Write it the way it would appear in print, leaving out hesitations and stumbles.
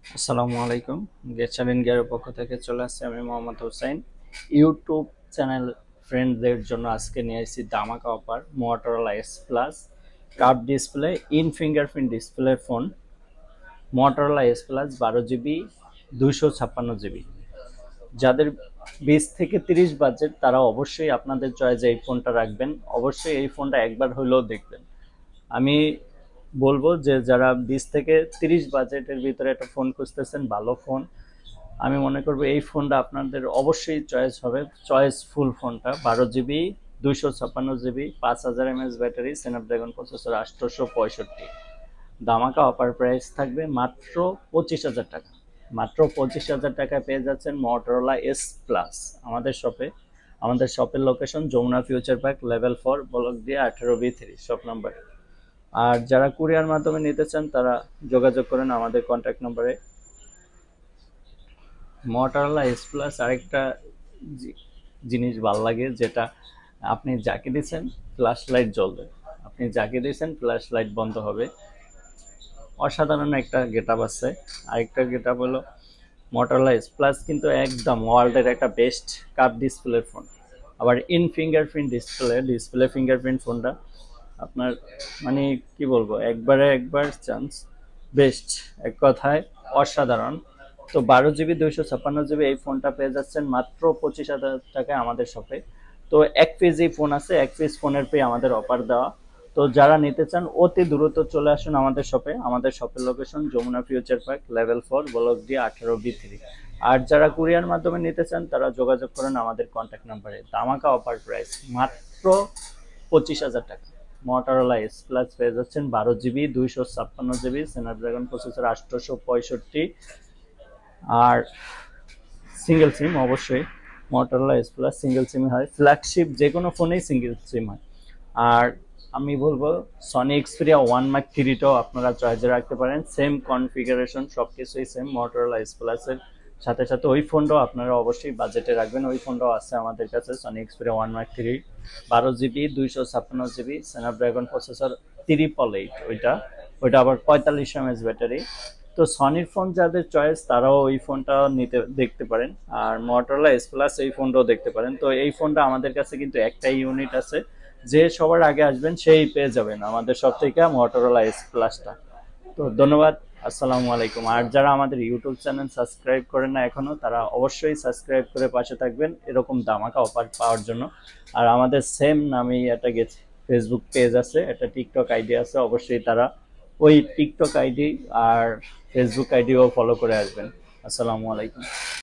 আসসালামু আলাইকুম। গেচার ইন্ডিয়ার পক্ষ থেকে চলে আসছে আমি মোহাম্মদ হোসেন। ইউটিউব চ্যানেল ফ্রেন্ডদের জন্য আজকে নিয়ে এসেছি দামাকা offer Motorola S plus curve display in fingerprint display phone Motorola S plus 12 GB 256 GB. যাদের 20 থেকে 30 বাজেট তারা অবশ্যই আপনাদের চয়েসে এই ফোনটা রাখবেন। অবশ্যই এই ফোনটা একবার হলেও দেখবেন। আমি বলবো যে যারা 20 থেকে 30 বাজেটের ভিতরে একটা ফোন খুঁজতেছেন, ভালো ফোন, আমি মনে করবো এই ফোনটা আপনাদের অবশ্যই চয়েস হবে। চয়েস ফুল ফোনটা 12 GB 256 GB 5000 mAh battery, Snapdragon processor 865। দামাকা অফার প্রাইস থাকবে মাত্র 25,000 টাকা। মাত্র 25,000 টাকায় পেয়ে যাচ্ছেন মোটরোলা এস প্লাস আমাদের শপে। আমাদের শপের location Jamuna future park level 4 block দিয়ে 18B3 শপ নাম্বার। আর যারা কুরিয়ার মাধ্যমে নিতে চান তারা যোগাযোগ করেন আমাদের কন্ট্যাক্ট নম্বরে। মোটরোলা এস প্লাস আরেকটা জিনিস ভাল লাগে, যেটা আপনি যাকে দিচ্ছেন ফ্ল্যাশ লাইট জ্বলবে, আপনি যাকে দিচ্ছেন ফ্ল্যাশ লাইট বন্ধ হবে। অসাধারণ একটা গেট আপ আছে। আরেকটা গেট আপ হলো মোটরোলা এস প্লাস কিন্তু একদম ওয়ার্ল্ডের একটা বেস্ট কাপ ডিসপ্লে ফোন। আবার ইন ফিঙ্গারপ্রিন্ট ডিসপ্লে ফিঙ্গারপ্রিন্ট ফোনটা আপনার মানে কি বলবো, একবার চান্স বেস্ট, এক কথায় অসাধারণ। তো 12 জিবি 256 জিবি এই ফোনটা পেয়ে যাচ্ছেন মাত্র 25,000 টাকায় আমাদের শপে। তো এক পিস এই ফোন আছে, এক পিস ফোনের পেয়ে আমাদের অফার দেওয়া। তো যারা নিতে চান অতি দ্রুত চলে আসুন আমাদের শপে। আমাদের শপের location Jamuna future park level 4 block D 18B3। আর যারা কুরিয়ার মাধ্যমে নিতে চান তারা যোগাযোগ করেন আমাদের কন্ট্যাক্ট নাম্বারে। দামাকা অফার প্রাইস মাত্র 25,000 টাকা। মোটরোলা এস প্লাস পেয়ে যাচ্ছেন 12 জিবি 256 জিবি স্ন্যাপড্রাগন প্রসেসর 865। আর সিঙ্গেল সিম অবশ্যই মোটরোলা এস প্লাস সিঙ্গেল সিম হয়, ফ্ল্যাগশিপ যে কোনো ফোনেই সিঙ্গেল সিম হয়। আর আমি বলবো সনি এক্সপিরিয়া 1 মার্ক 3টাও আপনারা চয়েসে রাখতে পারেন। সেম কনফিগারেশন, সব কিছুই সেম মোটরোলা এস প্লাসের সাথে সাথে ওই ফোনটাও আপনারা অবশ্যই বাজেটে রাখবেন। ওই ফোনটাও আছে আমাদের কাছে, Sony Xperia 1 mark 3, 12 GB 256 GB Snapdragon processor 888। ওইটা ওইটা আবার 45 mAh ব্যাটারি। তো সনির ফোন যাদের চয়েস তারাও ওই ফোনটা নিতে দেখতে পারেন। আর মোটরোলা এস প্লাস এই ফোনটাও দেখতে পারেন। তো এই ফোনটা আমাদের কাছে কিন্তু একটাই ইউনিট আছে, যে সবার আগে আসবেন সেই পেয়ে যাবেন আমাদের সব থেকে মোটরোলা এস প্লাসটা। তো ধন্যবাদ, আসসালামু আলাইকুম। আর যারা আমাদের ইউটিউব চ্যানেল সাবস্ক্রাইব করেন না এখনো, তারা অবশ্যই সাবস্ক্রাইব করে পাশে থাকবেন এরকম দামাকা অফার পাওয়ার জন্য। আর আমাদের সেম নামেই একটা গেছে ফেসবুক পেজ আছে, একটা টিকটক আইডি আছে, অবশ্যই তারা ওই টিকটক আইডি আর ফেসবুক আইডিও ফলো করে আসবেন। আসসালামু আলাইকুম।